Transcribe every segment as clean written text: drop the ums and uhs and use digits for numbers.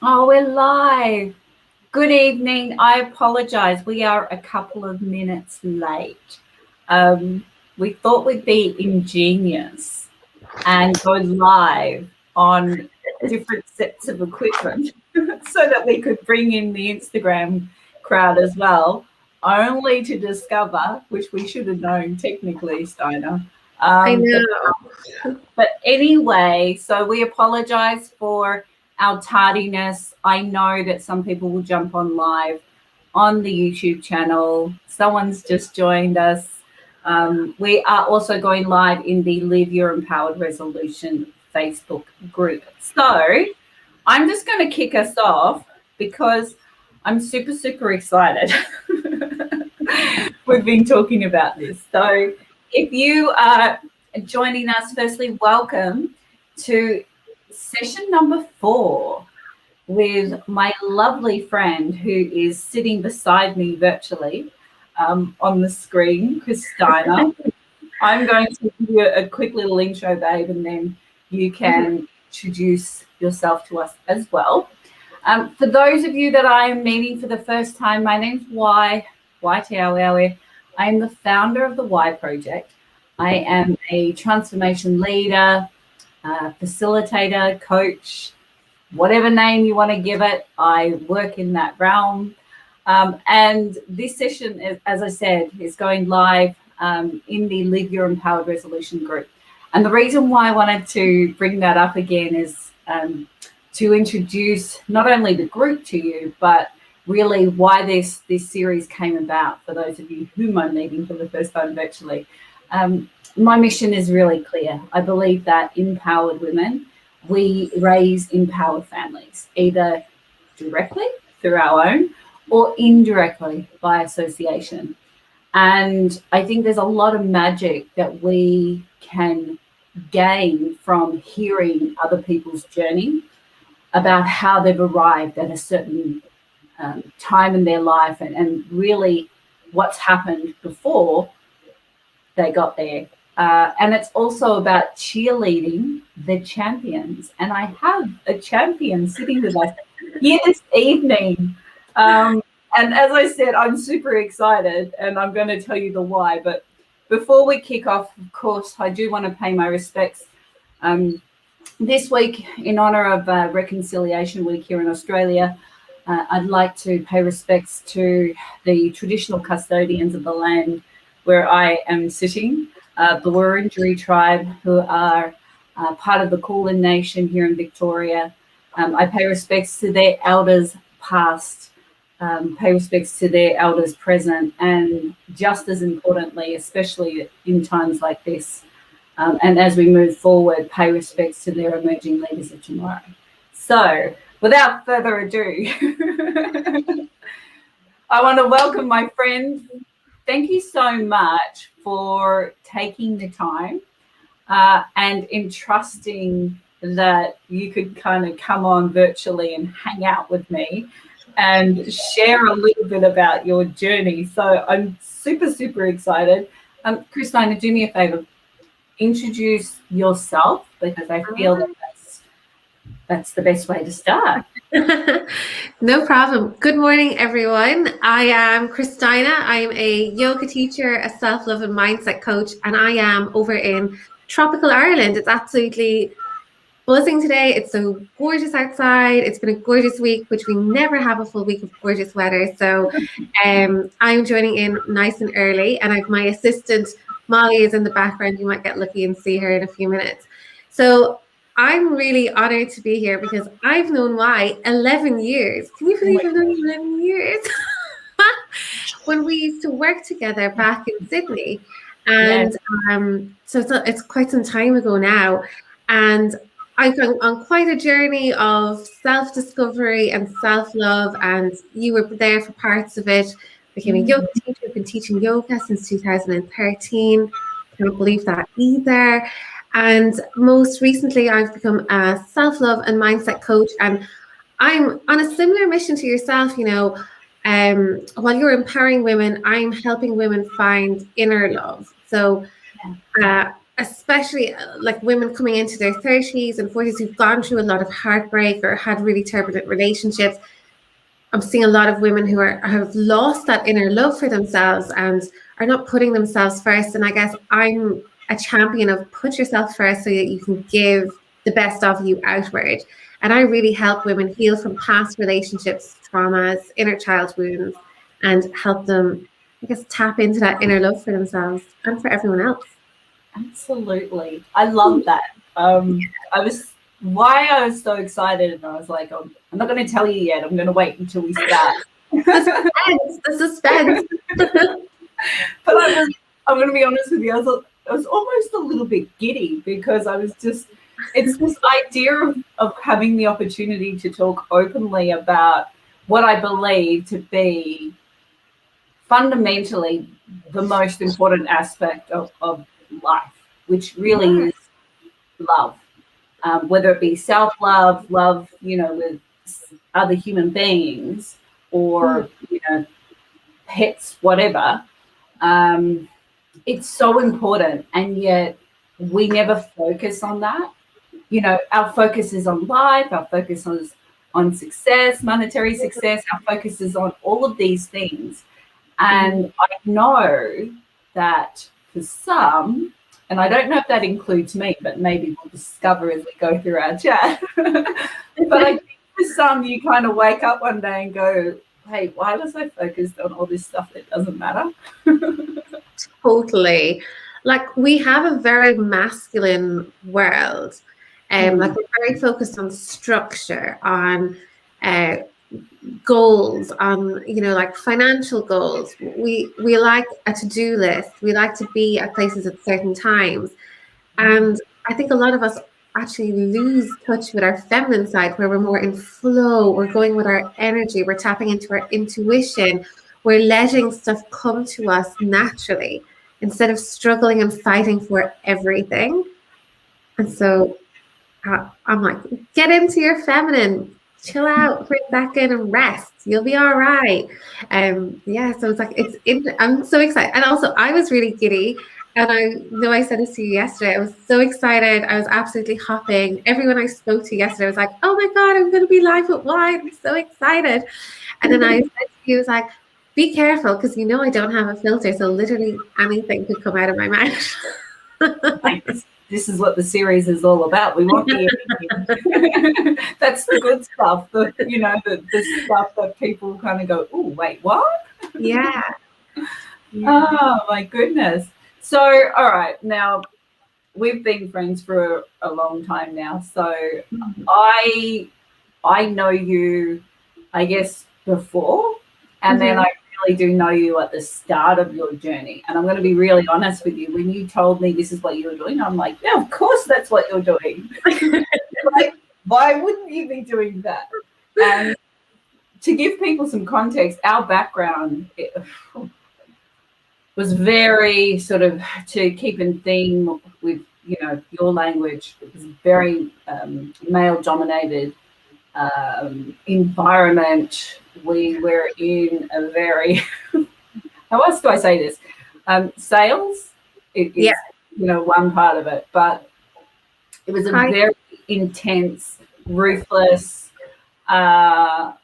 Oh, we're live. Good evening. I apologize. We are a couple of minutes late. We thought we'd be ingenious and go live on different sets of equipment so that we could bring in the Instagram crowd as well, only to discover, which we should have known technically, Steiner. I Um, but know. But anyway, so we apologize for our tardiness. I know that some people will jump on live on the YouTube channel. Someone's just joined us. We are also going live in the Live Your Empowered Resolution Facebook group. So I'm just going to kick us off because I'm super, super excited. We've been talking about this. So if you are joining us, firstly, welcome to session number 4 with my lovely friend who is sitting beside me virtually on the screen, Christina. I'm going to give you a quick little intro, babe, and then you can introduce yourself to us as well. For those of you that I am meeting for the first time, my name's YTLLE. I am the founder of the LYER Project. I am a transformation leader, facilitator, coach, whatever name you want to give it. I work in that realm. And this session, as I said, is going live in the Live Your Empowered Resolution group. And the reason why I wanted to bring that up again is to introduce not only the group to you, but really why this series came about for those of you whom I'm meeting for the first time virtually. My mission is really clear. I believe that empowered women, we raise empowered families, either directly through our own or indirectly by association. And I think there's a lot of magic that we can gain from hearing other people's journey about how they've arrived at a certain time in their life and really what's happened before they got there. And it's also about cheerleading the champions. And I have a champion sitting with us here this evening. And as I said, I'm super excited and I'm going to tell you the why. But before we kick off, of course, I do want to pay my respects. This week, in honour of Reconciliation Week here in Australia, I'd like to pay respects to the traditional custodians of the land where I am sitting, the Wurundjeri tribe, who are part of the Kulin Nation here in Victoria. I pay respects to their elders past, pay respects to their elders present, and just as importantly, especially in times like this, and as we move forward, pay respects to their emerging leaders of tomorrow. So, without further ado, I want to welcome my friend. Thank you so much for taking the time and entrusting that you could kind of come on virtually and hang out with me and share a little bit about your journey. So I'm super, super excited. Christina, do me a favor. Introduce yourself because I feel that that's the best way to start. No problem. Good morning, everyone. I am Christina. I'm a yoga teacher, a self-love and mindset coach, and I am over in tropical Ireland. It's absolutely buzzing today. It's so gorgeous outside. It's been a gorgeous week, which we never have a full week of gorgeous weather. So I'm joining in nice and early, and I've my assistant Molly is in the background. You might get lucky and see her in a few minutes. So I'm really honored to be here because I've known Y 11 years. Can you believe I've known you 11 years? When we used to work together back in Sydney. And so it's quite some time ago now. And I've gone on quite a journey of self-discovery and self-love, and you were there for parts of it. Became a yoga teacher. I've been teaching yoga since 2013. Can't believe that either. And most recently, I've become a self-love and mindset coach. And I'm on a similar mission to yourself, you know. While you're empowering women, I'm helping women find inner love. So especially like women coming into their 30s and 40s who've gone through a lot of heartbreak or had really turbulent relationships. I'm seeing a lot of women who have lost that inner love for themselves and are not putting themselves first. And I guess I'm a champion of put yourself first so that you can give the best of you outward. And I really help women heal from past relationships, traumas, inner child wounds, and help them, I guess, tap into that inner love for themselves and for everyone else. Absolutely. I love that. Why I was so excited, and I was like, oh, I'm not going to tell you yet. I'm going to wait until we start. The suspense. But I'm going to be honest with you. I was almost a little bit giddy because I was just, it's this idea of having the opportunity to talk openly about what I believe to be fundamentally the most important aspect of life, which really is love. Whether it be self-love, love, with other human beings or, pets, whatever. It's so important. And yet we never focus on that. Our focus is on life. Our focus is on success, monetary success. Our focus is on all of these things. And I know that for some, and I don't know if that includes me, but maybe we'll discover as we go through our chat. But I think for some, you kind of wake up one day and go, hey, why was I focused on all this stuff that doesn't matter? Totally. Like we have a very masculine world. Like we're very focused on structure, on goals, on like financial goals. We like a to-do list. We like to be at places at certain times, and I think a lot of us actually lose touch with our feminine side, where we're more in flow. We're going with our energy. We're tapping into our intuition. We're letting stuff come to us naturally instead of struggling and fighting for everything. And so I'm like, get into your feminine, chill out for a second and rest. You'll be all right. So it's like, I'm so excited. And also I was really giddy. And I know I said this to you yesterday. I was so excited. I was absolutely hopping. Everyone I spoke to yesterday was like, oh my God, I'm going to be live with wine. I'm so excited. And then I said to you, was like, be careful, because I don't have a filter. So literally anything could come out of my mouth. This is what the series is all about. We want the everything. That's the good stuff. The stuff that people kind of go, oh, wait, what? Yeah. Oh, my goodness. So, all right, now we've been friends for a long time now. So I know you, I guess, before, and then I really do know you at the start of your journey. And I'm going to be really honest with you. When you told me this is what you were doing, I'm like, yeah, of course that's what you're doing. Like, why wouldn't you be doing that? And to give people some context, our background was very sort of, to keep in theme with, your language, it was very male-dominated environment. We were in a very, how else do I say this? Sales is, one part of it, but it was a very intense, ruthless, high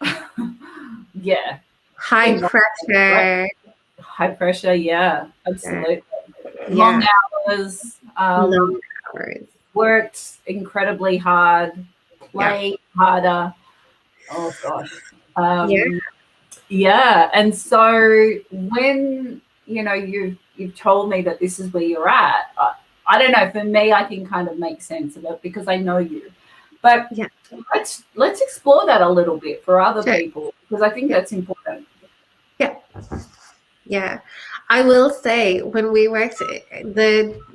pressure. High pressure, yeah, absolutely. Yeah. Long hours. Long hours. Worked incredibly hard, played harder. Oh gosh. And so when you've told me that this is where you're at, I don't know, for me I can kind of make sense of it because I know you. But let's explore that a little bit for other people, because I think that's important. Yeah. I will say, when we worked,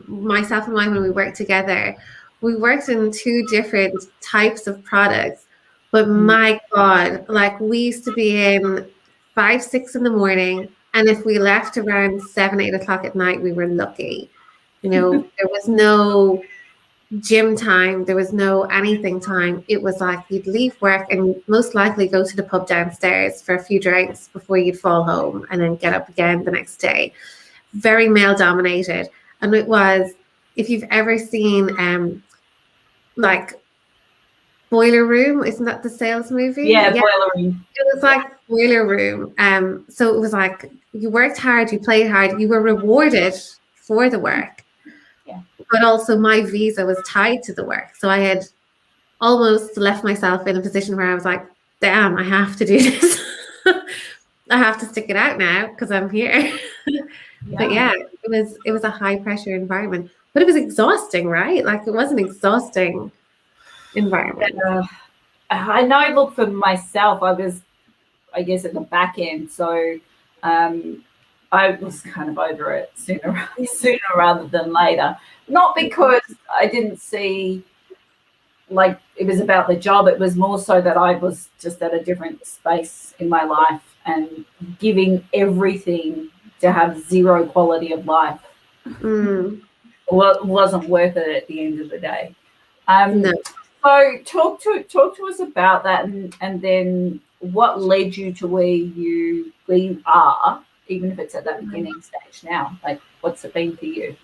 myself and mine, when we worked together, we worked in two different types of products. But my God, like we used to be in 5, 6 in the morning. And if we left around 7, 8 o'clock at night, we were lucky. There was no gym time. There was no anything time. It was like you'd leave work and most likely go to the pub downstairs for a few drinks before you'd fall home and then get up again the next day. Very male dominated. And it was if you've ever seen like Boiler Room, isn't that the sales movie? Yeah, Boiler Room. It was like Boiler Room. So it was like you worked hard, you played hard, you were rewarded for the work. Yeah. But also my visa was tied to the work. So I had almost left myself in a position where I was like, damn, I have to do this. I have to stick it out now because I'm here. But yeah, it was a high pressure environment. But it was exhausting, right? Like it was an exhausting environment. I know, look, for myself, I was, I guess, at the back end. So I was kind of over it sooner rather than later. Not because I didn't see, like, it was about the job. It was more so that I was just at a different space in my life and giving everything to have zero quality of life. Wasn't worth it at the end of the day. No. So talk to us about that, and then what led you to where you are, even if it's at that beginning stage now. Like, what's it been for you?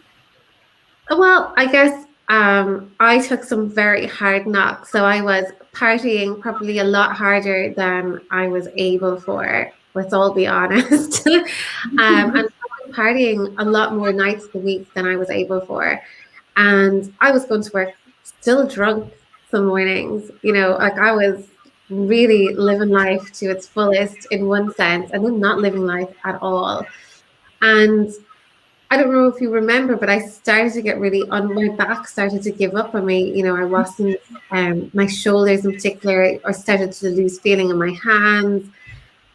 Well, I guess I took some very hard knocks. So I was partying probably a lot harder than I was able for, let's all be honest. And partying a lot more nights a week than I was able for. And I was going to work still drunk some mornings, you know, like I was really living life to its fullest in one sense, and then not living life at all. And I don't know if you remember, but I started to get really on my back, started to give up on me. You know, I wasn't, my shoulders in particular, I started to lose feeling in my hands.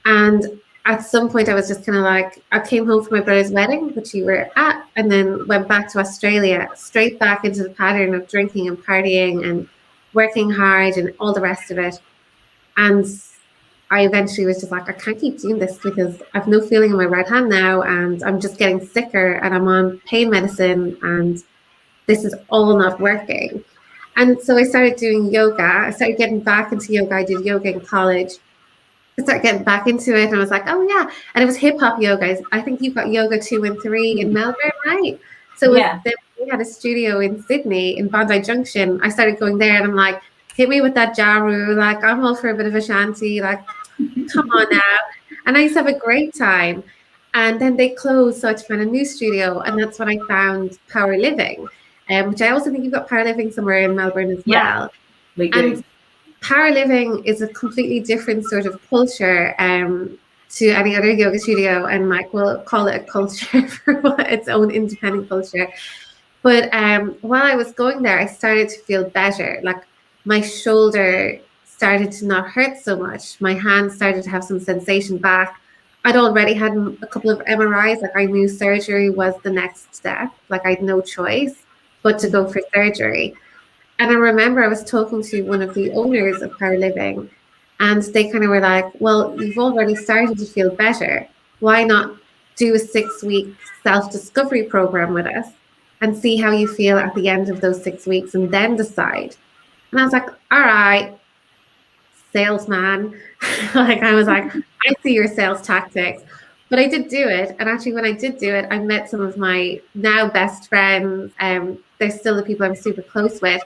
And at some point I was just kind of like, I came home from my brother's wedding, which you were at, and then went back to Australia, straight back into the pattern of drinking and partying and working hard and all the rest of it. And I eventually was just like, I can't keep doing this because I've no feeling in my right hand now and I'm just getting sicker and I'm on pain medicine and this is all not working. And so I started doing yoga. I started getting back into yoga. I did yoga in college. I started getting back into it and I was like, oh yeah. And it was hip hop yoga. I think you've got yoga 2 and 3 in Melbourne, right? So we had a studio in Sydney in Bondi Junction. I started going there and I'm like, hit me with that jaru. Like, I'm all for a bit of a shanty. Like, come on now. And I used to have a great time. And then they closed, so I had to find a new studio. And that's when I found Power Living, which I also think you've got Power Living somewhere in Melbourne as well. We do. And Power Living is a completely different sort of culture to any other yoga studio. And Mike will call it a culture for its own independent culture. But while I was going there, I started to feel better. Like my shoulder started to not hurt so much. My hand started to have some sensation back. I'd already had a couple of MRIs. Like I knew surgery was the next step. Like I had no choice but to go for surgery. And I remember I was talking to one of the owners of Power Living and they kind of were like, well, you've already started to feel better. Why not do a 6-week self-discovery program with us and see how you feel at the end of those 6 weeks and then decide? And I was like, all right, salesman. Like I was like, I see your sales tactics. But I did do it. And actually when I did do it, I met some of my now best friends. They're still the people I'm super close with.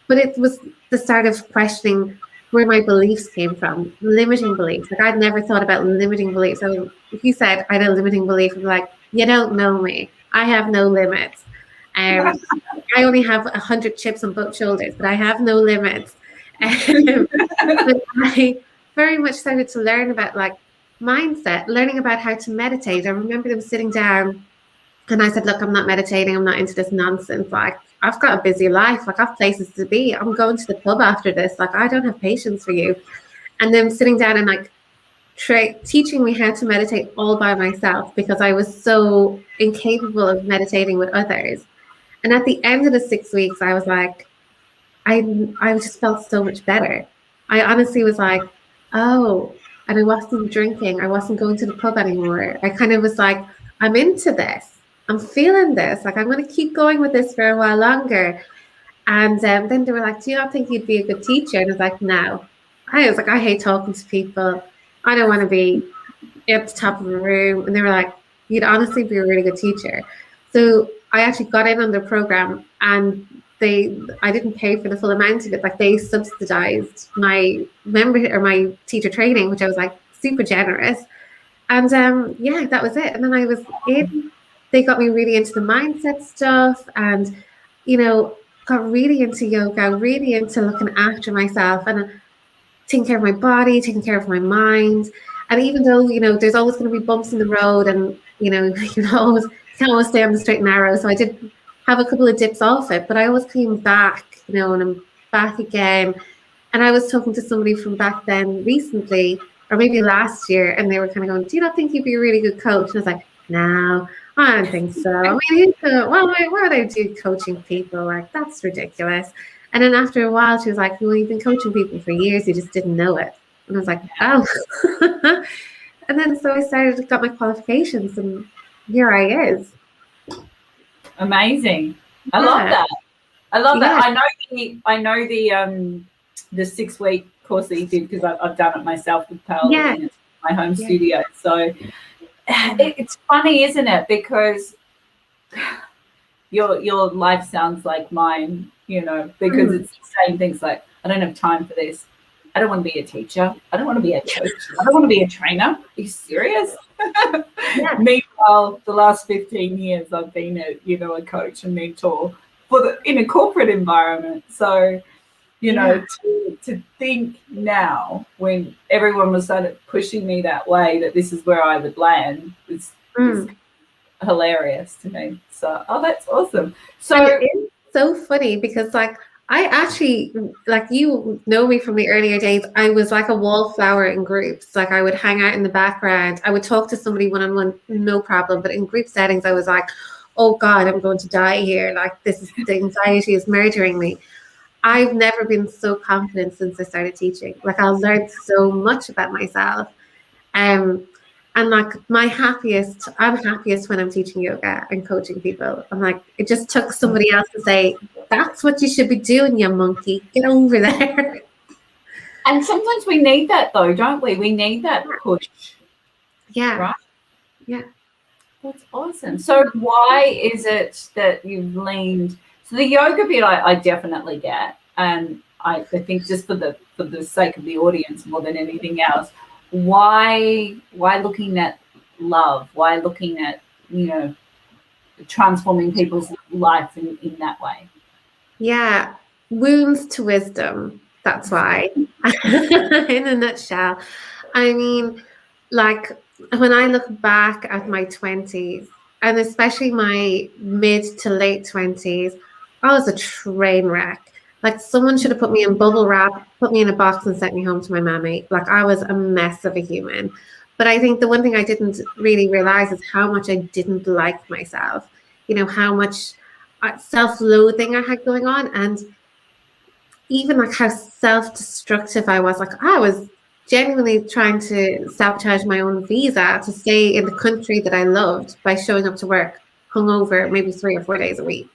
But it was the start of questioning where my beliefs came from, limiting beliefs. Like I'd never thought about limiting beliefs. So if you said I had a limiting belief, I'd be like, you don't know me. I have no limits. I only have 100 chips on both shoulders, but I have no limits. But I very much started to learn about like mindset, learning about how to meditate. I remember them sitting down and I said, look, I'm not meditating. I'm not into this nonsense. Like I've got a busy life. Like I've places to be. I'm going to the pub after this. Like I don't have patience for you. And then sitting down and like teaching me how to meditate all by myself because I was so incapable of meditating with others. And at the end of the 6 weeks, I was like, I just felt so much better. I honestly was like, oh, and I wasn't drinking. I wasn't going to the pub anymore. I kind of was like, I'm into this. I'm feeling this. Like, I'm going to keep going with this for a while longer. And then they were like, do you not think you'd be a good teacher? And I was like, no. I was like, I hate talking to people. I don't want to be at the top of a room. And they were like, you'd honestly be a really good teacher. So I actually got in on their program, and I didn't pay for the full amount of it. Like, they subsidized my my teacher training, which I was like super generous. And yeah, that was it. And then I was in, they got me really into the mindset stuff, and, you know, got really into yoga, really into looking after myself and taking care of my body, taking care of my mind. And even though, you know, there's always going to be bumps in the road, and, you know, you can't always stay on the straight and narrow. So I did have a couple of dips off it, but I always came back, you know, and I'm back again. And I was talking to somebody from back then recently, or maybe last year, and they were kind of going, "Do you not think you'd be a really good coach?" And I was like, "No, I don't think so. I mean, why would I do coaching people? Like, that's ridiculous." And then after a while, she was like, "Well, you've been coaching people for years. You just didn't know it." And I was like, "Oh." And then so I got my qualifications, and here I is. Amazing. I love that. I love that. I know the 6-week course that you did, because I've done it myself with Pearl in my home studio. So it's funny, isn't it? Because your life sounds like mine, you know, because it's saying things like, I don't have time for this. I don't want to be a teacher. I don't want to be a coach. I don't want to be a trainer. Are you serious? Meanwhile, the last 15 years I've been a coach and mentor in a corporate environment. So, you know, to think now, when everyone was started pushing me that way, that this is where I would land, is hilarious to me. So, that's awesome. So it's so funny, because like, I actually, like, you know me from the earlier days, I was like a wallflower in groups. Like, I would hang out in the background. I would talk to somebody one-on-one, no problem. But in group settings, I was like, oh God, I'm going to die here. Like, the anxiety is murdering me. I've never been so confident since I started teaching. Like, I've learned so much about myself. And like, I'm happiest when I'm teaching yoga and coaching people. I'm like, it just took somebody else to say, that's what you should be doing, you monkey. Get over there. And sometimes we need that, though, don't we? We need that push. Yeah. Right? Yeah. That's awesome. So why is it that you've leaned? So the yoga bit, I definitely get. And I think, just for the sake of the audience more than anything else, why looking at love? Why looking at, you know, transforming people's life in that way? Yeah. Wounds to wisdom. That's why. In a nutshell. I mean, like, when I look back at my 20s, and especially my mid to late 20s, I was a train wreck. Like, someone should have put me in bubble wrap, put me in a box, and sent me home to my mammy. Like, I was a mess of a human. But I think the one thing I didn't really realize is how much I didn't like myself. You know, how much self-loathing I had going on, and even like how self-destructive I was. Like, I was genuinely trying to sabotage my own visa to stay in the country that I loved by showing up to work hungover maybe 3 or 4 days a week.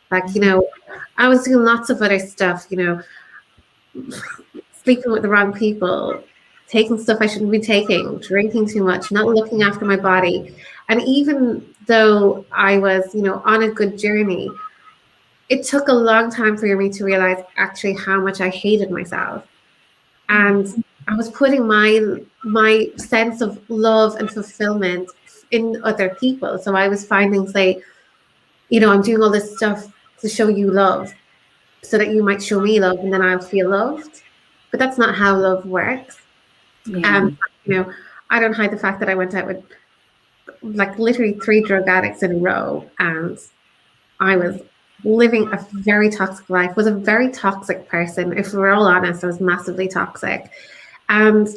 Like, you know, I was doing lots of other stuff, you know, sleeping with the wrong people, taking stuff I shouldn't be taking, drinking too much, not looking after my body. And even though I was, you know, on a good journey, it took a long time for me to realize actually how much I hated myself. And I was putting my sense of love and fulfillment in other people. So I was finding, say, you know, I'm doing all this stuff to show you love so that you might show me love, and then I'll feel loved. But that's not how love works. You know, I don't hide the fact that I went out with like literally 3 drug addicts in a row, and I was living a very toxic life, was a very toxic person. If we're all honest, I was massively toxic. And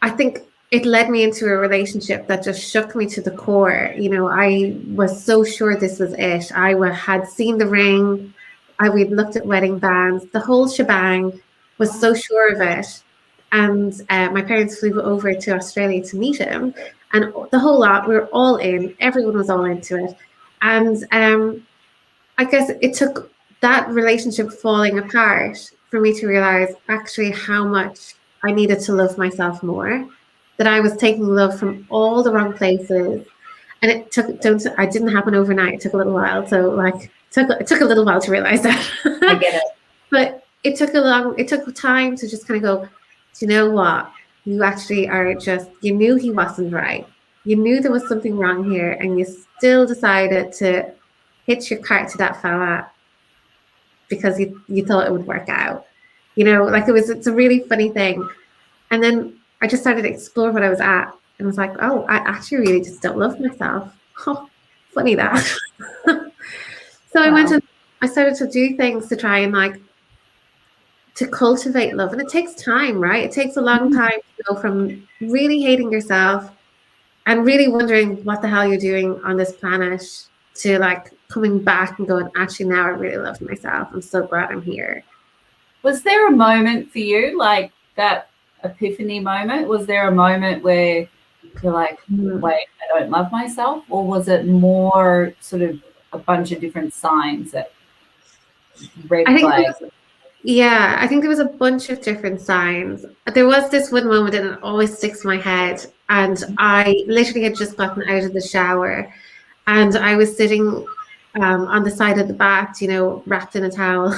I think it led me into a relationship that just shook me to the core. You know, I was so sure this was it. I had seen the ring. We'd looked at wedding bands, the whole shebang, was so sure of it. And my parents flew over to Australia to meet him. And the whole lot, we were all in. Everyone was all into it. And I guess it took that relationship falling apart for me to realize actually how much I needed to love myself more, that I was taking love from all the wrong places. And I didn't happen overnight. It took a little while. So like, it took a little while to realize that. I get it. But it took time to just kind of go, do you know what? You actually are you knew he wasn't right. You knew there was something wrong here, and you still decided to hitch your cart to that fella because you thought it would work out. Like it's a really funny thing. And then I just started to explore what I was at and was like, oh, I actually really just don't love myself. Oh, funny that. So I started to do things to try and to cultivate love. And it takes time, right? It takes a long time to go from really hating yourself and really wondering what the hell you're doing on this planet to coming back and going, actually, now I really love myself. I'm so glad I'm here. Was there a moment for you, like that epiphany moment? Was there a moment where you're like, wait, I don't love myself? Or was it more sort of a bunch of different signs that red flags? I think there was a bunch of different signs. There was this one moment and it always sticks in my head. And I literally had just gotten out of the shower and I was sitting on the side of the bath, wrapped in a towel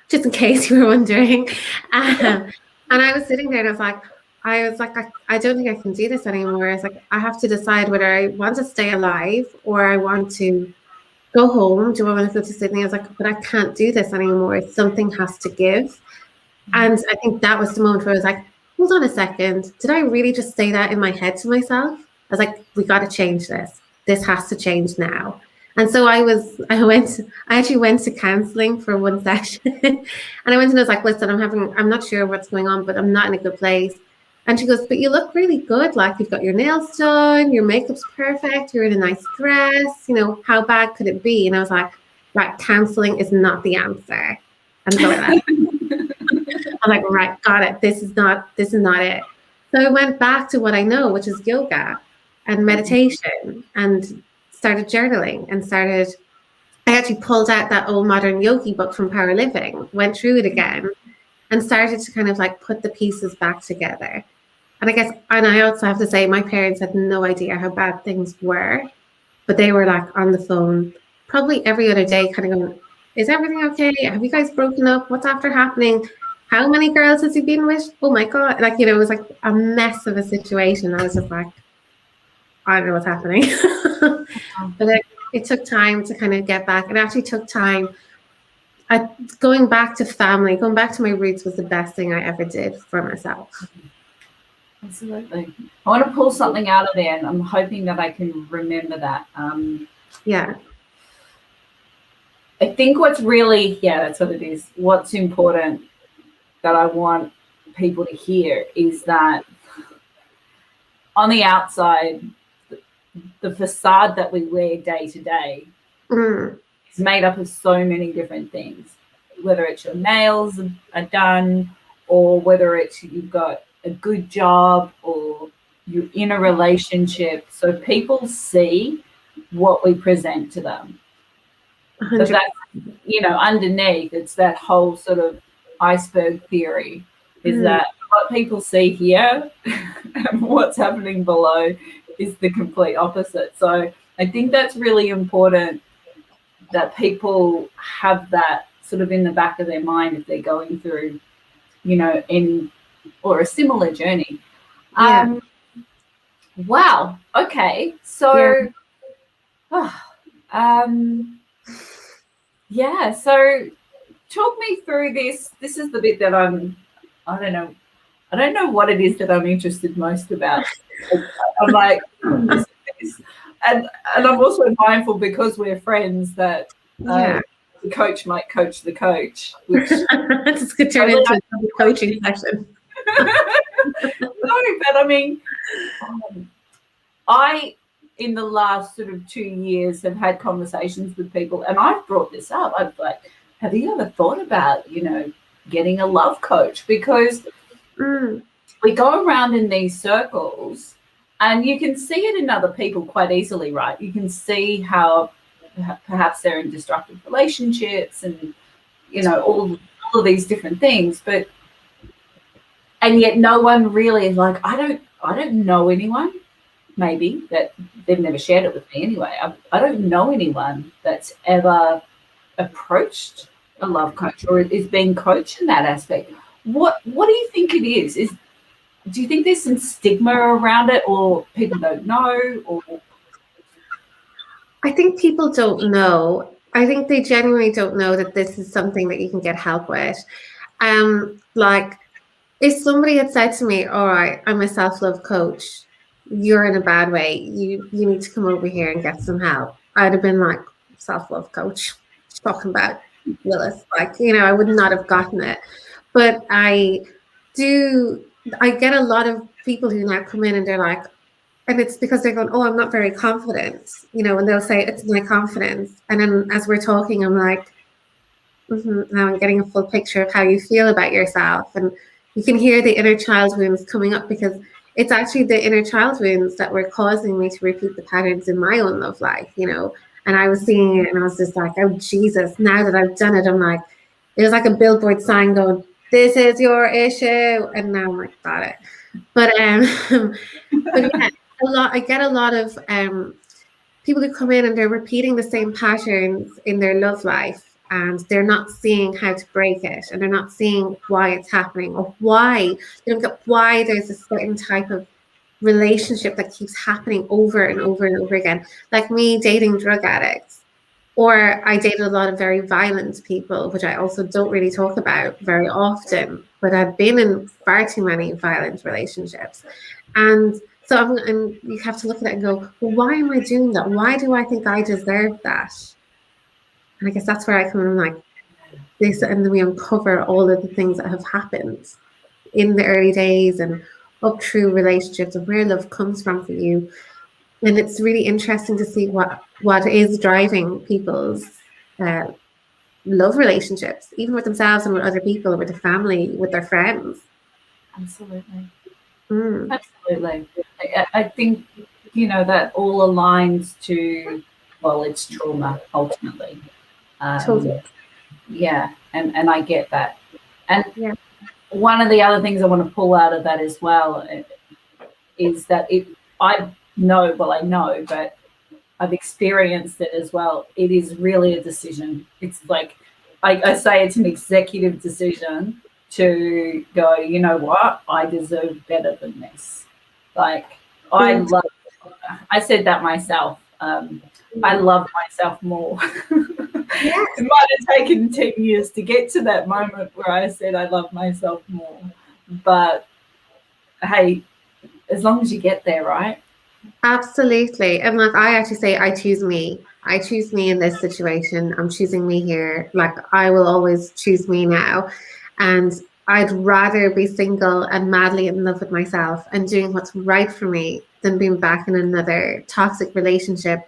just in case you were wondering. And I was sitting there and I was like, I don't think I can do this anymore. I was like, I have to decide whether I want to stay alive or I want to go home. Do I want to go to Sydney? I was like, but I can't do this anymore. Something has to give. And I think that was the moment where I was like, hold on a second. Did I really just say that in my head to myself? I was like, we got to change this. This has to change now. And so I actually went to counseling for one session and I went and I was like, listen, I'm not sure what's going on, but I'm not in a good place. And she goes, but you look really good. Like you've got your nails done, your makeup's perfect, you're in a nice dress. How bad could it be? And I was like, right, counseling is not the answer. And so I'm like, right, got it. This is not it. So I went back to what I know, which is yoga and meditation, and started journaling I actually pulled out that old modern yogi book from Power Living, went through it again, and started to kind of put the pieces back together. And I also have to say, my parents had no idea how bad things were, but they were on the phone probably every other day, kind of going, is everything okay? Have you guys broken up? What's after happening? How many girls has he been with? Oh my God. It was a mess of a situation. I was just like, I don't know what's happening. But it took time to kind of get back. It actually took time. Going back to family, going back to my roots was the best thing I ever did for myself. Absolutely. I want to pull something out of there, and I'm hoping that I can remember that. I think what's really, that's what it is. What's important that I want people to hear is that on the outside, the facade that we wear day to day is made up of so many different things, whether it's your nails are done or whether it's you've got a good job or you're in a relationship. So people see what we present to them. But that's, underneath, it's that whole sort of iceberg theory is that what people see here and what's happening below is the complete opposite. So I think that's really important that people have that sort of in the back of their mind if they're going through, or a similar journey. Wow. Okay. So, so talk me through this. This is the bit that I don't know what it is that I'm interested most about. I'm like, this. And I'm also mindful because we're friends that the coach might coach the coach, which this could turn into a coaching session. No, but I mean, I in the last sort of 2 years have had conversations with people, and I've brought this up. I've like, have you ever thought about, getting a love coach? Because we go around in these circles, and you can see it in other people quite easily, right? You can see how perhaps they're in destructive relationships, and all of these different things, and yet no one really is like, I don't know anyone maybe, that they've never shared it with me anyway. I don't know anyone that's ever approached a love coach or is being coached in that aspect. What do you think it is? Do you think there's some stigma around it, or people don't know, or? I think people don't know. I think they genuinely don't know that this is something that you can get help with. Like if somebody had said to me, "All right, I'm a self-love coach. You're in a bad way. You need to come over here and get some help." I'd have been like, "Self-love coach, what you talking about, Willis?" Like, I would not have gotten it. But I get a lot of people who now come in and they're like, and it's because they're going, "Oh, I'm not very confident," and they'll say, "It's my confidence." And then as we're talking, I'm like, now I'm getting a full picture of how you feel about yourself. And you can hear the inner child wounds coming up, because it's actually the inner child wounds that were causing me to repeat the patterns in my own love life, And I was seeing it and I was just like, oh, Jesus, now that I've done it, I'm like, it was like a billboard sign going, "This is your issue." And now I'm like, got it. But, but yeah, I get a lot of people who come in and they're repeating the same patterns in their love life, and they're not seeing how to break it, and they're not seeing why it's happening, or why they don't get why there's a certain type of relationship that keeps happening over and over and over again. Like me dating drug addicts, or I dated a lot of very violent people, which I also don't really talk about very often, but I've been in far too many violent relationships. And so and you have to look at it and go, well, why am I doing that? Why do I think I deserve that? And I guess that's where I come in, I'm like, this, and then we uncover all of the things that have happened in the early days and up through relationships, and where love comes from for you. And it's really interesting to see what is driving people's love relationships, even with themselves and with other people, with their family, with their friends. Absolutely. Absolutely. I think, that all aligns to, well, it's trauma ultimately. Totally. Yeah, and I get that. And yeah. One of the other things I want to pull out of that as well is that I know, but I've experienced it as well. It is really a decision. It's like, I say it's an executive decision to go, you know what, I deserve better than this. Like, I said that myself. I love myself more. Yes. It might have taken 10 years to get to that moment where I said I love myself more. But hey, as long as you get there, right? Absolutely. And like I actually say, I choose me. I choose me in this situation. I'm choosing me here. Like I will always choose me now. And I'd rather be single and madly in love with myself and doing what's right for me than being back in another toxic relationship,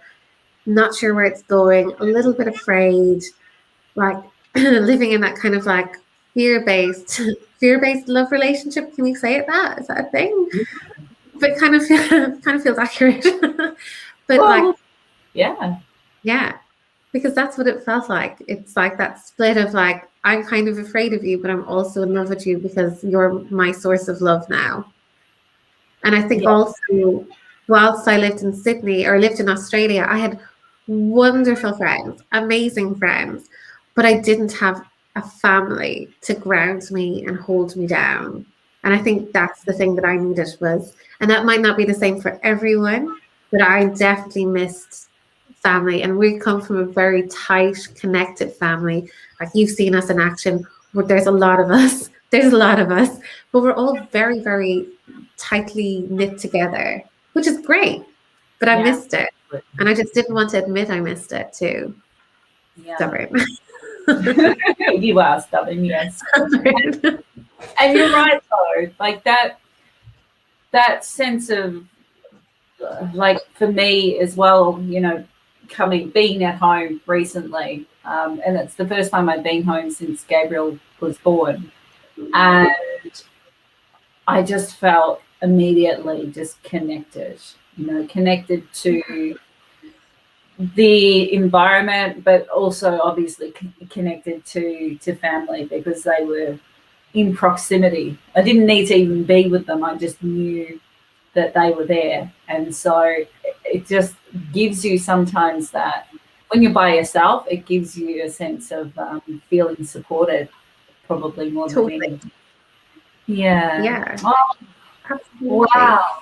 not sure where it's going, a little bit afraid, like living in that kind of like fear-based love relationship. Can you say it that? Is that a thing? But kind of feels accurate. But well, yeah, because that's what it felt like. It's like that split of like, I'm kind of afraid of you, but I'm also in love with you because you're my source of love now. And I think also, whilst I lived in Sydney or lived in Australia, I had wonderful friends, amazing friends, but I didn't have a family to ground me and hold me down. And I think that's the thing that I needed was, and that might not be the same for everyone, but I definitely missed family. And we come from a very tight, connected family. Like you've seen us in action, where there's a lot of us. There's a lot of us, but we're all very, very tightly knit together, which is great. But I missed it. And I just didn't want to admit I missed it too. Yeah. Stubborn. You are stubborn, yes. And you're right though. Like that sense of like for me as well, being at home recently, and it's the first time I've been home since Gabriel was born, and I just felt immediately just connected to the environment, but also obviously connected to family because they were in proximity. I didn't need to even be with them. I just knew that they were there. And so it just gives you sometimes that when you're by yourself, it gives you a sense of feeling supported, probably more than Totally. anything. Yeah. Yeah. Oh, Absolutely. wow.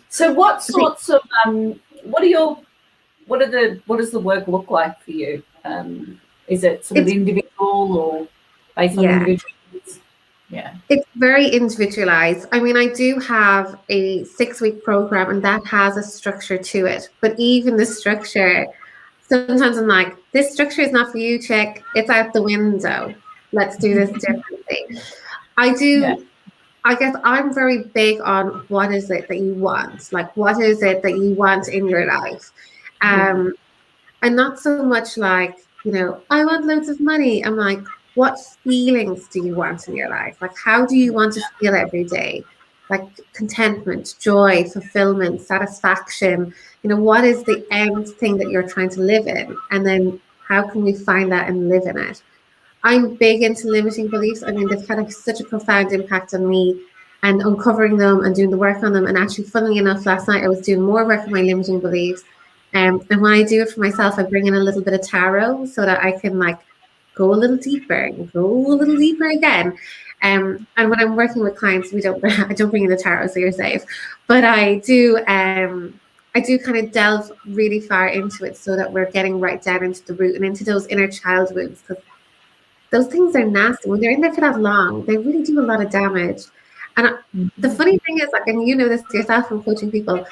So what sorts of what does the work look like for you? Is it sort of individual or based on individual needs? Yeah. It's very individualized. I mean, I do have a 6-week program and that has a structure to it. But even the structure, sometimes I'm like, this structure is not for you, chick. It's out the window. Let's do this differently. I guess I'm very big on what is it that you want? Like, what is it that you want in your life? And not so much like, I want loads of money. I'm like, what feelings do you want in your life? Like, how do you want to feel every day? Like contentment, joy, fulfillment, satisfaction. What is the end thing that you're trying to live in? And then how can we find that and live in it? I'm big into limiting beliefs. I mean, they've had such a profound impact on me and uncovering them and doing the work on them. And actually, funnily enough, last night I was doing more work on my limiting beliefs. And when I do it for myself, I bring in a little bit of tarot so that I can go a little deeper and go a little deeper again. And when I'm working with clients, I don't bring in the tarot, so you're safe. But I do kind of delve really far into it so that we're getting right down into the root and into those inner child wounds, because those things are nasty. When they're in there for that long, they really do a lot of damage. And the funny thing is, and you know this yourself from coaching people,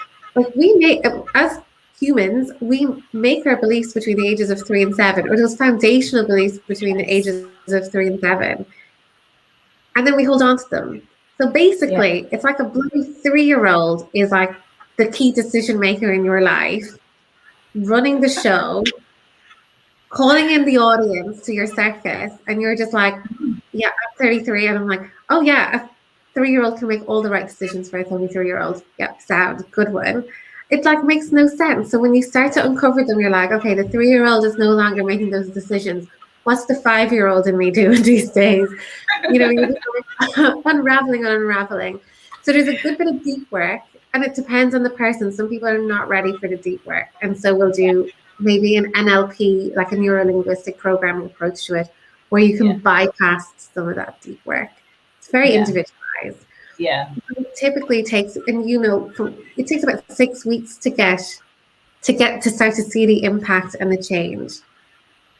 we make, as humans, we make our beliefs between the ages of 3 and 7, or those foundational beliefs between the ages of 3 and 7. And then we hold on to them. So basically, it's like a bloody 3-year-old is like the key decision maker in your life, running the show, calling in the audience to your circus, and you're just like, yeah, I'm 33, and I'm like, oh yeah, a 3-year-old can make all the right decisions for a 33-year-old. Yeah, sound good one. It makes no sense. So when you start to uncover them, you're like, okay, the 3-year-old is no longer making those decisions. What's the 5-year-old in me doing these days? You're unraveling. So there's a good bit of deep work, and it depends on the person. Some people are not ready for the deep work, and so we'll do maybe an NLP, like a neuro-linguistic programming approach to it, where you can bypass some of that deep work. It's very individualized. Yeah. It typically takes, and it takes about 6 weeks to start to see the impact and the change.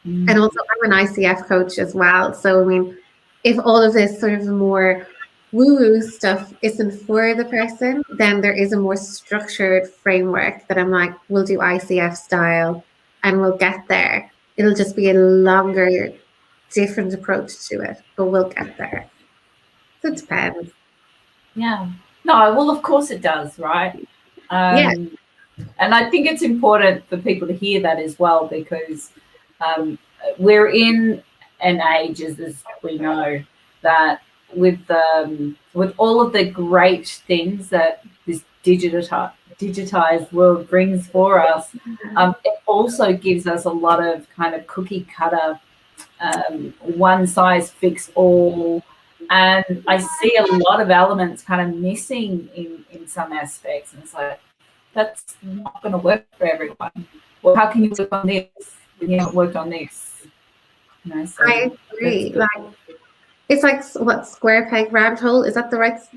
And also, I'm an ICF coach as well. So, I mean, if all of this sort of more woo-woo stuff isn't for the person, then there is a more structured framework that I'm like, we'll do ICF style and we'll get there. It'll just be a longer, different approach to it, but we'll get there. So it depends. Yeah. No, well, of course it does, right? And I think it's important for people to hear that as well, because we're in an age, as we know, that with all of the great things that this digitized world brings for us, it also gives us a lot of kind of cookie cutter, one size fits all. And I see a lot of elements kind of missing in some aspects. And it's like, that's not going to work for everyone. Well, how can you work on this when you haven't worked on this? So I agree. It's like, what, square peg, round hole? Is that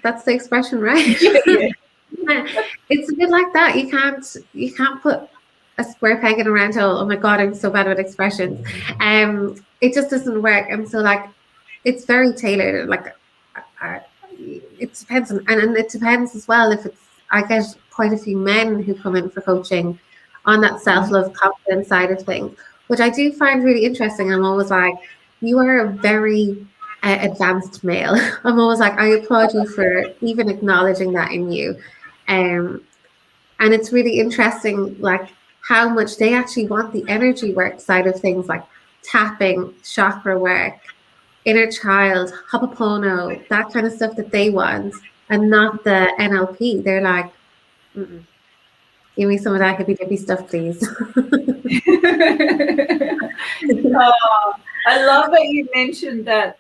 that's the expression, right? Yeah. It's a bit like that. You can't put a square peg in a round hole. Oh my God, I'm so bad with expressions. It just doesn't work. And so it's very tailored. It depends and it depends as well if I get quite a few men who come in for coaching on that self-love, confidence side of things, which I do find really interesting. I'm always like, you are a very advanced male. I'm always like, I applaud you for even acknowledging that in you. And it's really interesting, how much they actually want the energy work side of things, like tapping, chakra work, inner child, Hopopono, that kind of stuff that they want, and not the NLP. They're like, give me some of that hippy dippy stuff, please. I love that you mentioned that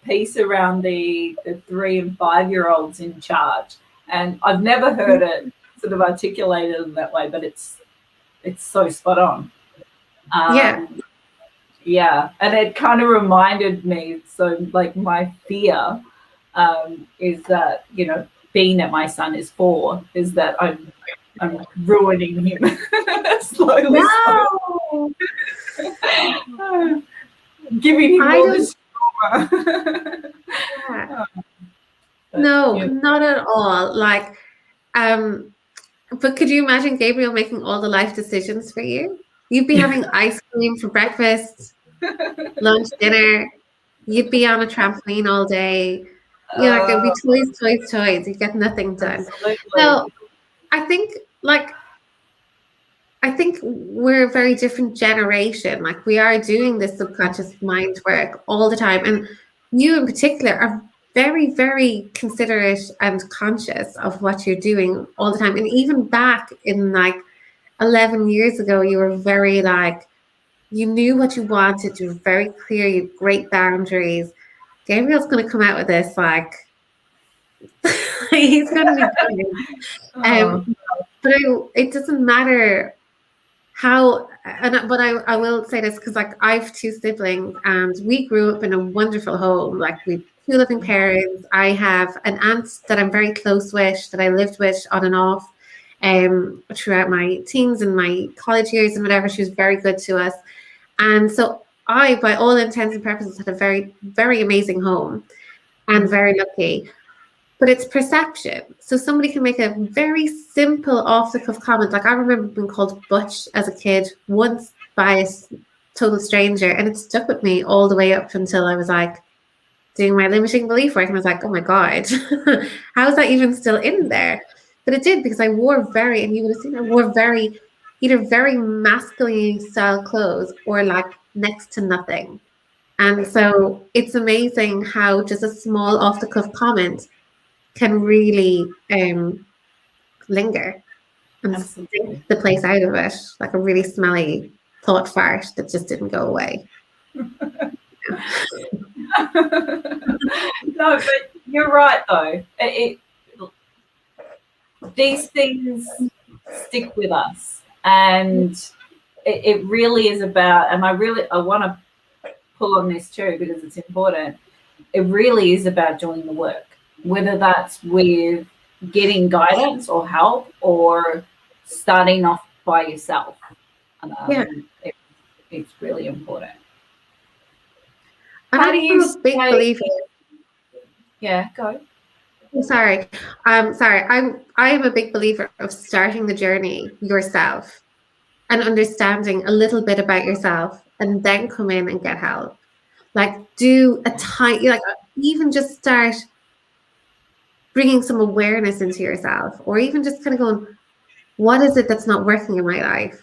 piece around the 3 and 5-year-olds in charge. And I've never heard it sort of articulated in that way, but it's so spot on. Yeah, and it kind of reminded me, so like my fear is that, you know, being that my son is 4, is that I'm ruining him slowly. No, Giving him all this trauma. Yeah. No, not at all. Like, but could you imagine Gabriel making all the life decisions for you? You'd be having ice cream for breakfast, lunch, dinner. You'd be on a trampoline all day. You know, like it'd be toys, toys, toys. You get nothing done. Absolutely. So I think we're a very different generation. Like we are doing this subconscious mind work all the time. And you in particular are very, very considerate and conscious of what you're doing all the time. And even back in like 11 years ago, you were very like, you knew what you wanted. You were very clear. You had great boundaries. Gabriel's going to come out with this like, he's going to be brilliant. But it doesn't matter how, but I will say this because like I have 2 siblings and we grew up in a wonderful home. Like we have 2 living parents. I have an aunt that I'm very close with, that I lived with on and off throughout my teens and my college years and whatever. She was very good to us. And so I, by all intents and purposes, had a very, very amazing home and very lucky. But it's perception. So somebody can make a very simple off-the-cuff comment. Like I remember being called butch as a kid once by a total stranger, and it stuck with me all the way up until I was like doing my limiting belief work, and I was like, oh my God, how is that even still in there? But it did, because I wore very, and you would have seen I wore very, either very masculine style clothes or like next to nothing. And so it's amazing how just a small off-the-cuff comment can really linger and stick the place out of it, like a really smelly thought fart that just didn't go away. No, but you're right though. These things stick with us, and it really is about, and I want to pull on this too because it's important. It really is about doing the work, whether that's with getting guidance or help or starting off by yourself. It's really important. And I'm a big believer. Yeah, go. Sorry. I am a big believer of starting the journey yourself and understanding a little bit about yourself and then come in and get help. Like do a tiny, like even just start bringing some awareness into yourself, or even just kind of going, what is it that's not working in my life?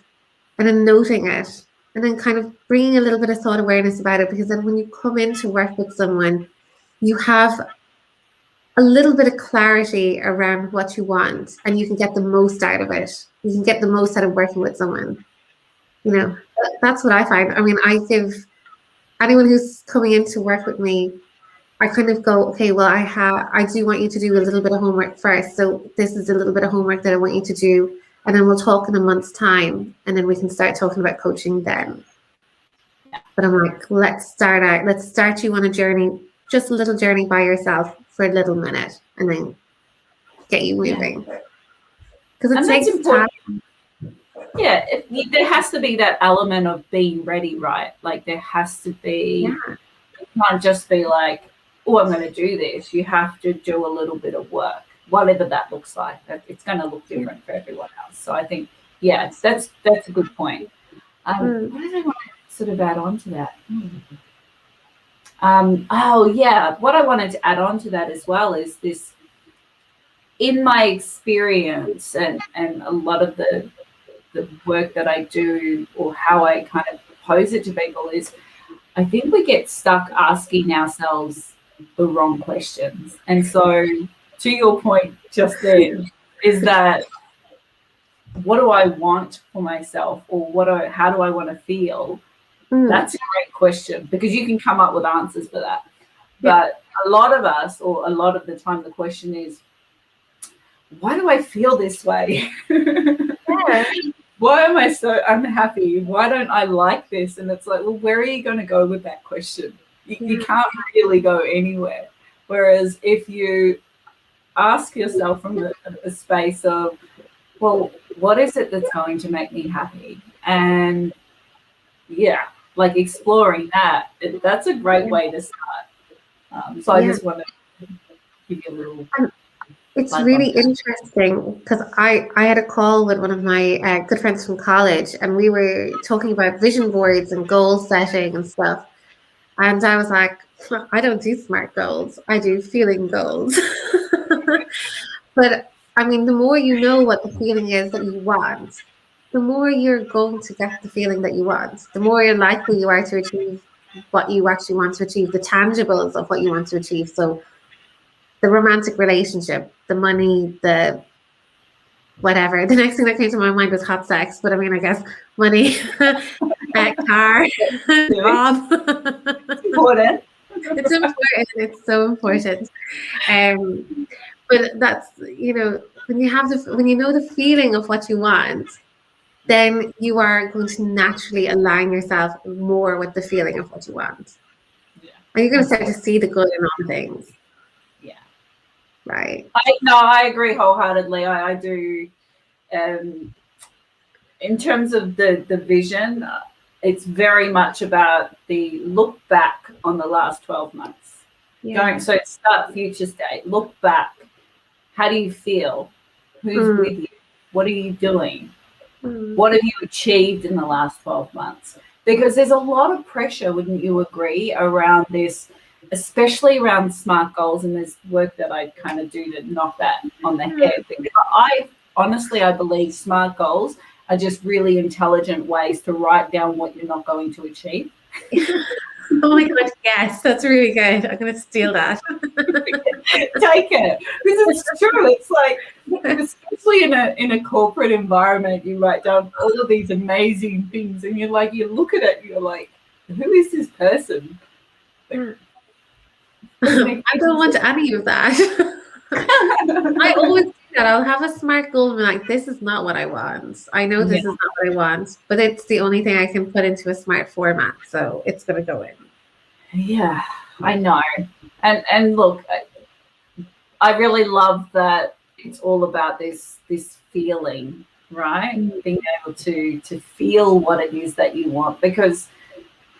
And then noting it, and then kind of bringing a little bit of thought awareness about it, because then when you come in to work with someone, you have a little bit of clarity around what you want, and you can get the most out of it. You can get the most out of working with someone. You know, that's what I find. I mean, I give anyone who's coming in to work with me, I kind of go, okay, well, I do want you to do a little bit of homework first. So this is a little bit of homework that I want you to do. And then we'll talk in a month's time. And then we can start talking about coaching then. But I'm like, let's start you on a journey, just a little journey by yourself for a little minute, and then get you moving. Because it takes time. Yeah, there has to be that element of being ready, right? Like there has to be, it can't just be like, oh, I'm going to do this. You have to do a little bit of work, whatever that looks like. It's going to look different for everyone else. So I think, yeah, that's a good point. What did I want to sort of add on to that? What I wanted to add on to that as well is this, in my experience and a lot of the work that I do, or how I kind of pose it to people, is I think we get stuck asking ourselves the wrong questions. And so to your point just then, is that what do I want for myself, or how do I want to feel? That's a great question, because you can come up with answers for that. But a lot of us, or a lot of the time, the question is, why do I feel this way? Yeah. Why am I so unhappy? Why don't I like this? And it's like, well, where are you going to go with that question? You can't really go anywhere. Whereas if you ask yourself from a space of, well, what is it that's going to make me happy? And yeah, like exploring that, that's a great way to start. So I just want to give you a little. It's really interesting because I had a call with one of my good friends from college, and we were talking about vision boards and goal setting and stuff. And I was like, I don't do SMART goals. I do feeling goals. But I mean, the more you know what the feeling is that you want, the more you're going to get the feeling that you want. The more likely you are to achieve what you actually want to achieve, the tangibles of what you want to achieve. So the romantic relationship, the money, the whatever. The next thing that came to my mind was hot sex, but I mean, I guess money, car, job. Important. It's important. It's so important. But that's, you know, when you know the feeling of what you want, then you are going to naturally align yourself more with the feeling of what you want. Yeah. And you're going to start to see the good in all things. Yeah. Right. I agree wholeheartedly. I do. In terms of the vision, it's very much about the look back on the last 12 months. Yeah. So start future state. Look back. How do you feel? Who's with you? What are you doing? What have you achieved in the last 12 months? Because there's a lot of pressure, wouldn't you agree, around this, especially around SMART goals, and there's work that I kind of do to knock that on the head. Because I believe SMART goals are just really intelligent ways to write down what you're not going to achieve. Oh my God, yes, that's really good. I'm going to steal that. Take it, because it's true. It's like, especially in a corporate environment, you write down all of these amazing things, and you look at it, you're like, who is this person? I don't want any of that. I always do that. I'll have a SMART goal and be like, this is not what I want. I know this is not what I want, but it's the only thing I can put into a SMART format, so it's going to go in. Yeah, I know. And look, I really love that it's all about this feeling, right? Being able to feel what it is that you want, because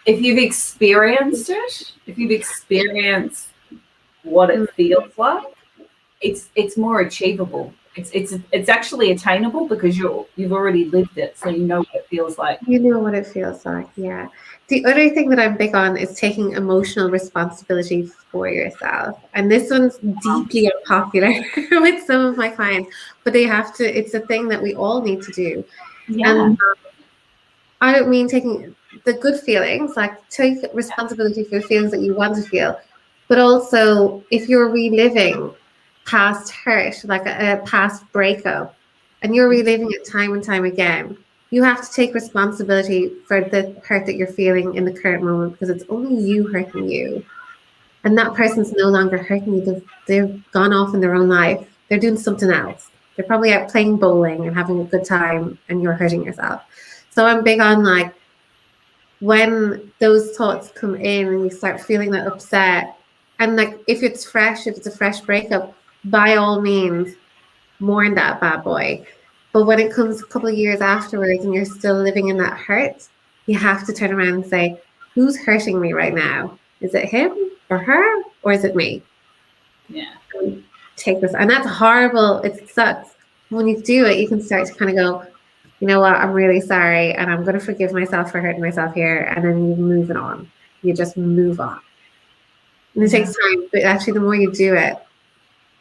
if you've experienced it, if you've experienced what it feels like, it's more achievable. It's actually attainable because you've already lived it, so you know what it feels like. You know what it feels like, yeah. The other thing that I'm big on is taking emotional responsibility for yourself. And this one's deeply unpopular with some of my clients, but they have to, it's a thing that we all need to do. Yeah. And I don't mean taking the good feelings, like take responsibility for the feelings that you want to feel, but also if you're reliving past hurt, like a past breakup, and you're reliving it time and time again, you have to take responsibility for the hurt that you're feeling in the current moment, because it's only you hurting you. And that person's no longer hurting you. They've gone off in their own life. They're doing something else. They're probably out playing bowling and having a good time, and you're hurting yourself. So I'm big on, like, when those thoughts come in and you start feeling that upset, and like if it's a fresh breakup, by all means, mourn that bad boy. But when it comes a couple of years afterwards and you're still living in that hurt, you have to turn around and say, who's hurting me right now? Is it him or her, or is it me? Yeah. Take this. And that's horrible. It sucks. When you do it, you can start to kind of go, you know what, I'm really sorry, and I'm going to forgive myself for hurting myself here, and then you move it on. You just move on. And it takes time, but actually the more you do it,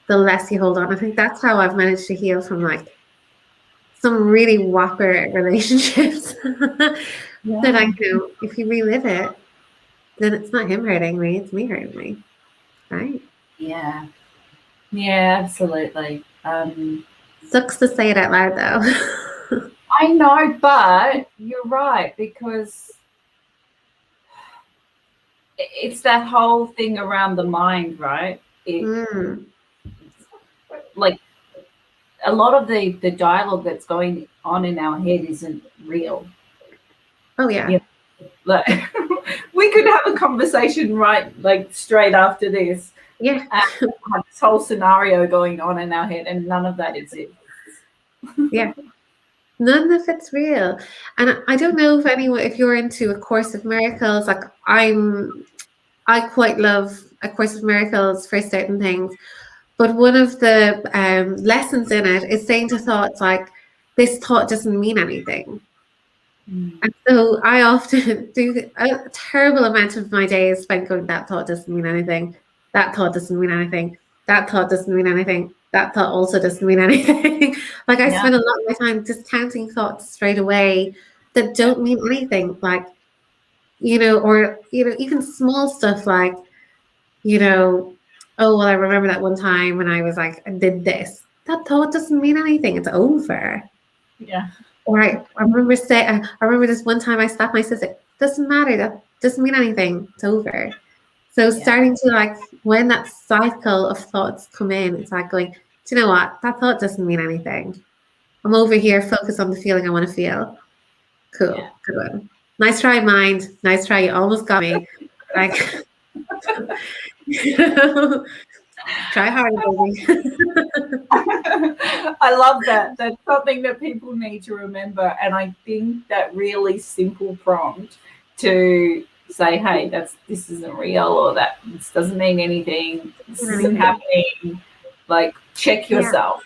the less you hold on. I think that's how I've managed to heal from, like, some really whopper relationships. That I know if you relive it, then it's not him hurting me, it's me hurting me. Right? Yeah. Yeah, absolutely. Sucks to say it out loud, though. I know, but you're right, because it's that whole thing around the mind, right? Like, a lot of the dialogue that's going on in our head isn't real. Oh yeah. You know, like, we could have a conversation straight after this. Yeah. And have this whole scenario going on in our head, and none of that exists. Yeah. None of it's real. And I don't know if you're into A Course of Miracles, like I quite love A Course of Miracles for certain things. But one of the lessons in it is saying to thoughts like, this thought doesn't mean anything. And so I often do a terrible amount of my day is spent going, that thought doesn't mean anything. That thought doesn't mean anything. That thought doesn't mean anything. That thought also doesn't mean anything. Like I spend a lot of my time discounting thoughts straight away that don't mean anything. Like, or, even small stuff like, oh, well, I remember that one time when I was like, I did this. That thought doesn't mean anything. It's over. Yeah. Or I remember this one time I slapped my sister. Doesn't matter. That doesn't mean anything. It's over. So starting to when that cycle of thoughts come in, it's like going, do you know what? That thought doesn't mean anything. I'm over here focused on the feeling I want to feel. Cool. Yeah. Good one. Nice try, mind. Nice try. You almost got me. Try harder, baby. I love that. That's something that people need to remember. And I think that really simple prompt to say, hey, this isn't real, or that this doesn't mean anything. This isn't happening. Like, check yourself.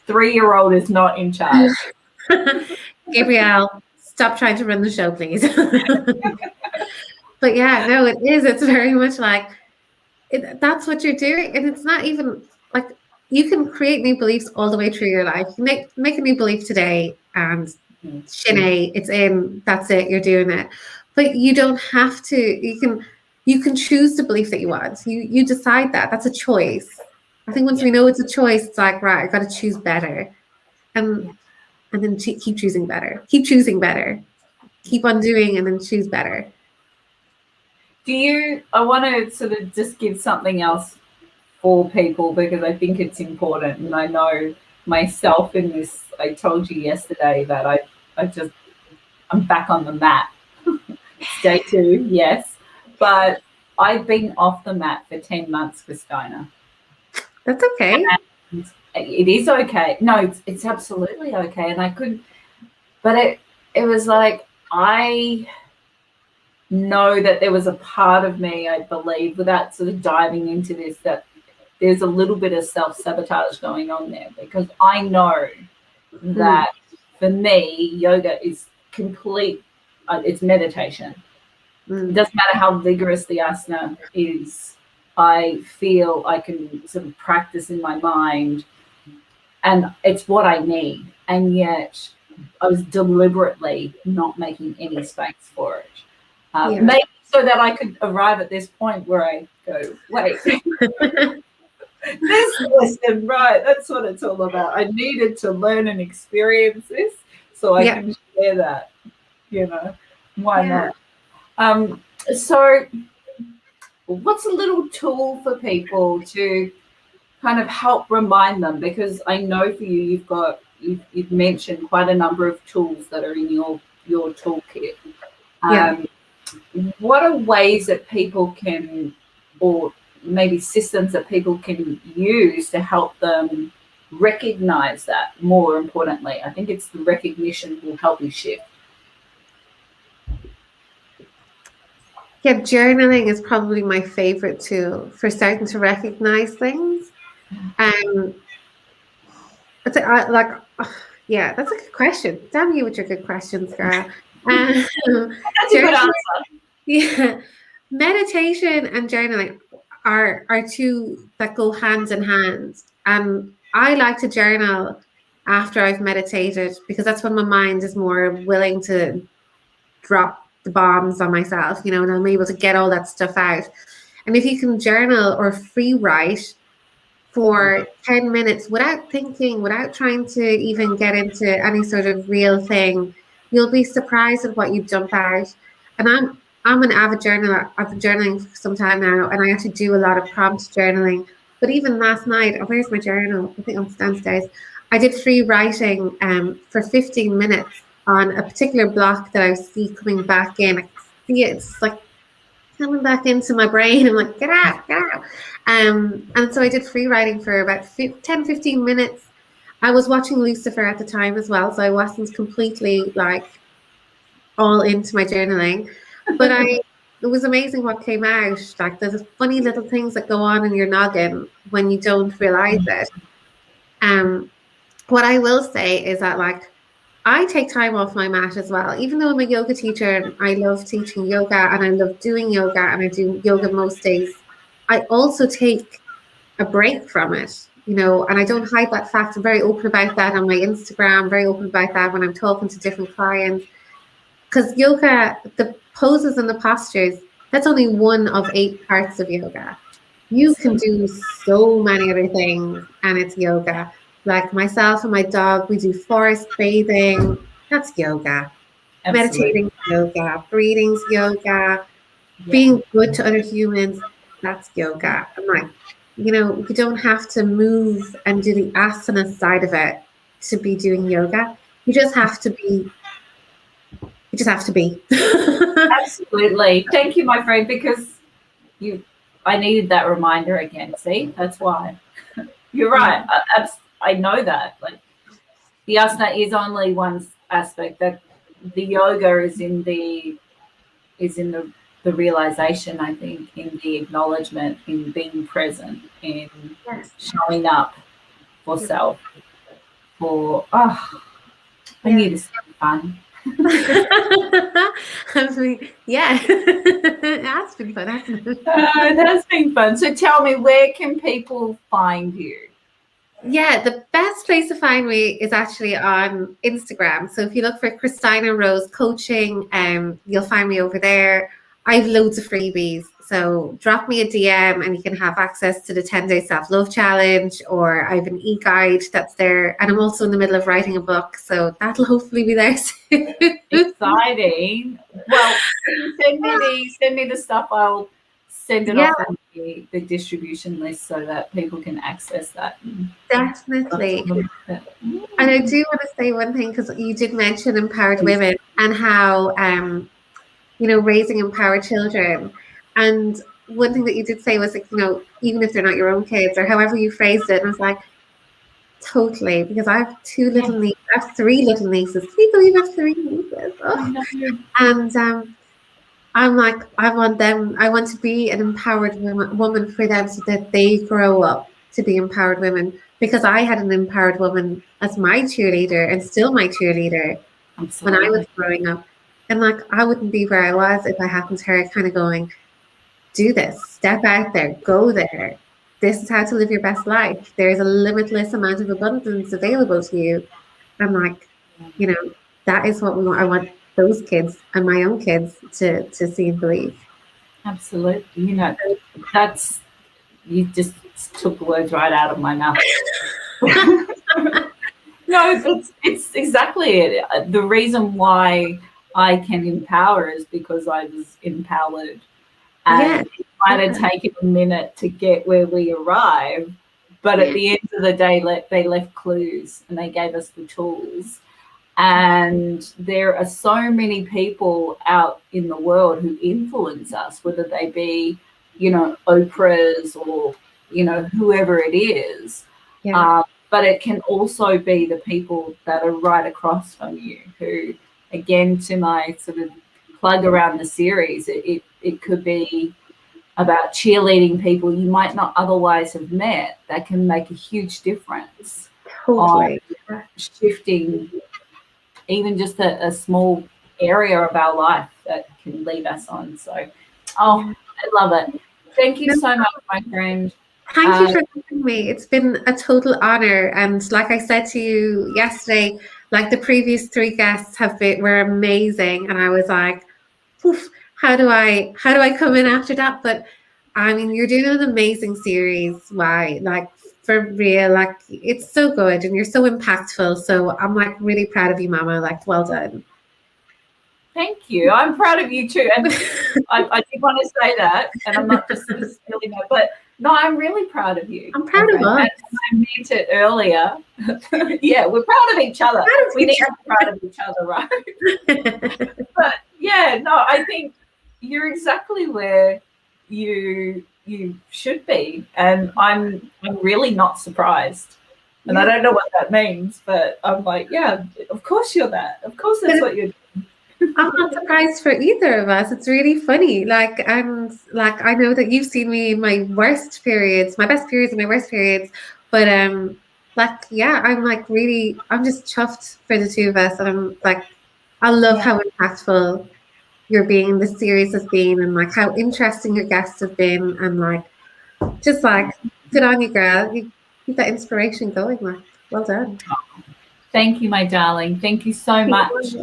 3-year-old is not in charge. Gabrielle, stop trying to run the show, please. But yeah, no, it is. It's very much like that's what you're doing. And it's not even like you can create new beliefs all the way through your life. You make a new belief today and Shanae, it's in, that's it, you're doing it. But you don't have to, you can choose the belief that you want. You decide that. That's a choice. I think once we know it's a choice, it's like, right, I got to choose better. And then keep choosing better. Keep choosing better. Keep on doing and then choose better. I want to sort of just give something else for people because I think it's important. And I know myself in this, I told you yesterday that I'm back on the mat. Day 2, yes. But I've been off the mat for 10 months, Christina. That's okay. And it is okay. No, it's absolutely okay. And but it was like, I know that there was a part of me, I believe, without sort of diving into this, that there's a little bit of self-sabotage going on there, because I know that for me, yoga is complete, it's meditation. It doesn't matter how vigorous the asana is. I feel I can sort of practice in my mind, and it's what I need. And yet I was deliberately not making any space for it. Maybe so that I could arrive at this point where I go, wait, this lesson, right, that's what it's all about. I needed to learn and experience this so I can share that, why not? So what's a little tool for people to kind of help remind them? Because I know for you, you've mentioned quite a number of tools that are in your toolkit. What are ways that people can, or maybe systems that people can use to help them recognize that? More importantly, I think it's the recognition will help you shift. Yeah, journaling is probably my favorite tool for starting to recognize things. That's a good question. Damn you with your good questions, girl. That's a good answer. Yeah, meditation and journaling are two that go hand in hand. And I like to journal after I've meditated because that's when my mind is more willing to drop the bombs on myself, and I'm able to get all that stuff out. And if you can journal or free write for 10 minutes without thinking, without trying to even get into any sort of real thing, you'll be surprised at what you jump out. And I'm an avid journaler. I've been journaling for some time now, and I actually do a lot of prompt journaling. But even last night, where's my journal? I think it's downstairs. I did free writing for 15 minutes on a particular block that I see coming back in. I see it, it's like coming back into my brain. I'm like, get out, get out. And so I did free writing for about 10, 15 minutes. I was watching Lucifer at the time as well, so I wasn't completely like all into my journaling. But it was amazing what came out. Like there's funny little things that go on in your noggin when you don't realize it. What I will say is that like I take time off my mat as well. Even though I'm a yoga teacher and I love teaching yoga and I love doing yoga and I do yoga most days, I also take a break from it, you know, and I don't hide that fact. I'm very open about that on my Instagram, very open about that when I'm talking to different clients. Because yoga, the poses and the postures, that's only one of 8 parts of yoga. You can do so many other things and it's yoga. Like myself and my dog, we do forest bathing. That's yoga. Absolutely. Meditating yoga. Breathing's yoga. Yeah. Being good to other humans, that's yoga. I'm like, you know, you don't have to move and do the asana side of it to be doing yoga. You just have to be. You just have to be. Absolutely. Thank you, my friend, because I needed that reminder again. See, that's why. You're right. I know that. Like the asana is only one aspect. That the yoga is in the realization, I think, in the acknowledgement, in being present, in showing up for self. I knew this would be fun. Yeah, it has been fun, hasn't it? It has been fun. So tell me, where can people find you? Yeah, the best place to find me is actually on Instagram. So if you look for Christina Rose Coaching, you'll find me over there. I have loads of freebies. So drop me a DM and you can have access to the 10-day self-love challenge, or I have an e-guide that's there. And I'm also in the middle of writing a book. So that'll hopefully be there soon. Exciting. Well, send me the stuff. I'll send it off on the distribution list so that people can access that. Definitely. And I do want to say one thing, because you did mention empowered women and how, you know, raising empowered children. And one thing that you did say was, like, you know, even if they're not your own kids, or however you phrased it, and I was like, totally, because I have 2 little nieces. I have 3 little nieces. Can you believe I have 3 nieces? Oh. And I'm like, I want to be an empowered woman for them so that they grow up to be empowered women, because I had an empowered woman as my cheerleader and still my cheerleader when I was growing up. And like, I wouldn't be where I was if I hadn't her kind of going, do this, step out there, go there. This is how to live your best life. There's a limitless amount of abundance available to you. I'm like, you know, that is what we want. I want those kids and my own kids to see and believe. Absolutely. You know, you just took the words right out of my mouth. No, it's exactly it. The reason why I can empower is because I was empowered. And it might have taken a minute to get where we arrived, but at the end of the day, they left clues and they gave us the tools. And there are so many people out in the world who influence us, whether they be, you know, Oprah's or, you know, whoever it is. But it can also be the people that are right across from you who, again, to my sort of plug around the series, it could be about cheerleading people you might not otherwise have met that can make a huge difference. Totally. On shifting even just a small area of our life that can lead us on. So, I love it. Thank you so much, my friend. Thank you for having me. It's been a total honor. And like I said to you yesterday, like the previous 3 guests were amazing. And I was like, oof, how do I come in after that? But I mean, you're doing an amazing series. Why? Like, for real, like, it's so good and you're so impactful. So I'm like really proud of you, Mama. Like, well done. Thank you. I'm proud of you too. And I did want to say that, and I'm not just stealing that, but No, I'm really proud of you. I'm proud of us. I meant it earlier. Yeah, we're proud of each other. We need to be proud of each other, right? But yeah, no, I think you're exactly where you should be, and I'm really not surprised. And I don't know what that means, but I'm like, yeah, of course you're that. Of course that's what you're doing. I'm not surprised for either of us. It's really funny. I know that you've seen me in my worst periods, my best periods and my worst periods. But yeah, I'm just chuffed for the two of us. And I'm like, I love how impactful your being, the series has been, and like how interesting your guests have been, and like just like good on you, girl. You keep that inspiration going. Like, well done. Thank you, my darling. Thank you so much.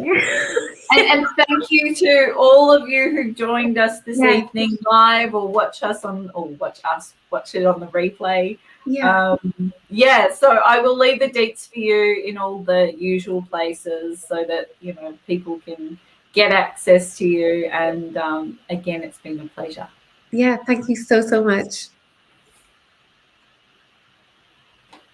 And thank you to all of you who joined us this evening live, or watch it on the replay. So I will leave the deets for you in all the usual places so that people can get access to you. And again, it's been a pleasure. Yeah, thank you so much.